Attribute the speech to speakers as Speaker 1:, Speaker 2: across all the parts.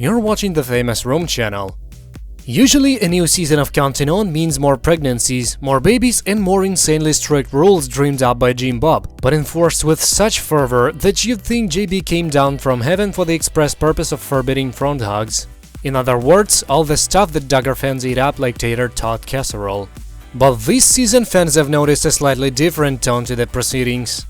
Speaker 1: You're watching the famous Rome channel. Usually, a new season of Counting On means more pregnancies, more babies, and more insanely strict rules dreamed up by Jim Bob, but enforced with such fervor that you'd think JB came down from heaven for the express purpose of forbidding front hugs. In other words, all the stuff that Duggar fans eat up like tater-tot casserole. But this season fans have noticed a slightly different tone to the proceedings.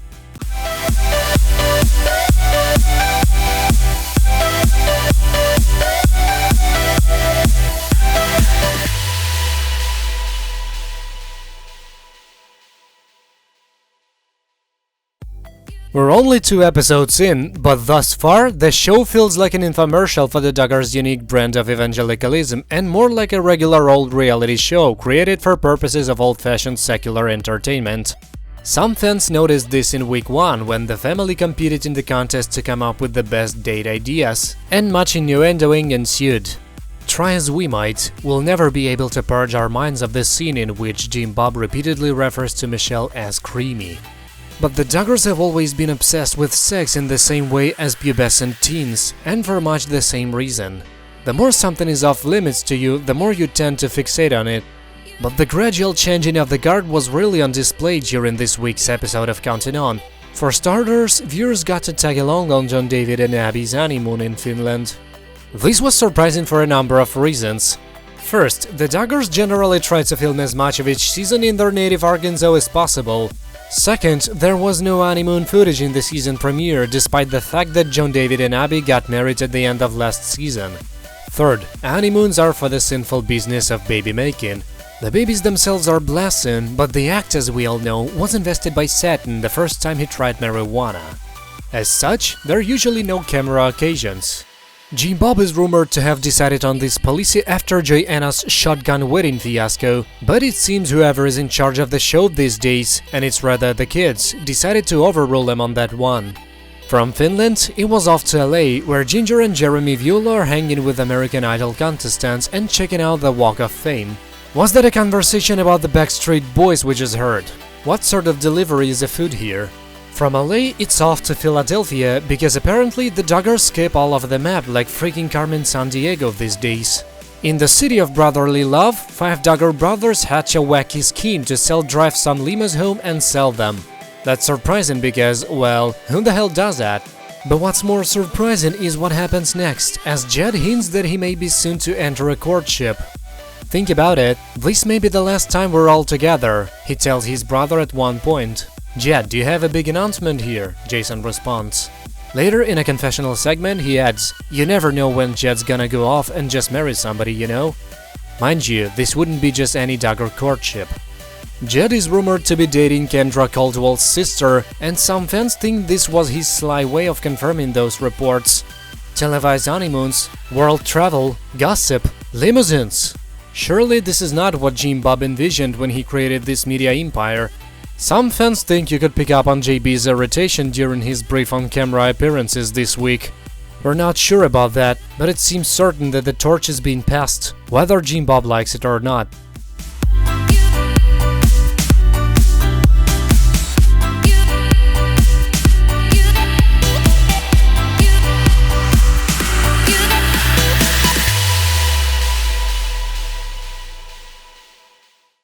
Speaker 1: We're only 2 episodes in, but thus far, the show feels like an infomercial for the Duggars' unique brand of evangelicalism and more like a regular old reality show created for purposes of old-fashioned secular entertainment. Some fans noticed this in week 1 when the family competed in the contest to come up with the best date ideas, and much innuendo-ing ensued. Try as we might, we'll never be able to purge our minds of the scene in which Jim Bob repeatedly refers to Michelle as creamy. But the Duggars have always been obsessed with sex in the same way as pubescent teens, and for much the same reason. The more something is off limits to you, the more you tend to fixate on it. But the gradual changing of the guard was really on display during this week's episode of Counting On. For starters, viewers got to tag along on John David and Abby's honeymoon in Finland. This was surprising for a number of reasons. First, the Duggars generally try to film as much of each season in their native Arkansas as possible. Second, there was no honeymoon footage in the season premiere, despite the fact that John David and Abby got married at the end of last season. Third, honeymoons are for the sinful business of baby making. The babies themselves are blessing, but the act, as we all know, was invested by Satan the first time he tried marijuana. As such, there are usually no camera occasions. Jim Bob is rumored to have decided on this policy after Joy Anna's shotgun wedding fiasco, but it seems whoever is in charge of the show these days, and it's rather the kids, decided to overrule them on that one. From Finland, it was off to LA, where Jinger and Jeremy Viola are hanging with American Idol contestants and checking out the Walk of Fame. Was that a conversation about the Backstreet Boys we just heard? What sort of delivery is the food here? From LA, it's off to Philadelphia, because apparently the Duggars skip all over the map like freaking Carmen Sandiego these days. In the city of brotherly love, 5 Duggar brothers hatch a wacky scheme to drive some limos home and sell them. That's surprising because, well, who the hell does that? But what's more surprising is what happens next, as Jed hints that he may be soon to enter a courtship. Think about it, this may be the last time we're all together, he tells his brother at one point. Jed, do you have a big announcement here? Jason responds. Later in a confessional segment, he adds, you never know when Jed's gonna go off and just marry somebody, you know? Mind you, this wouldn't be just any Duggar courtship. Jed is rumored to be dating Kendra Caldwell's sister, and some fans think this was his sly way of confirming those reports. Televised honeymoons, world travel, gossip, limousines. Surely this is not what Jim Bob envisioned when he created this media empire. Some fans think you could pick up on JB's irritation during his brief on-camera appearances this week. We're not sure about that, but it seems certain that the torch is being passed, whether Jim Bob likes it or not.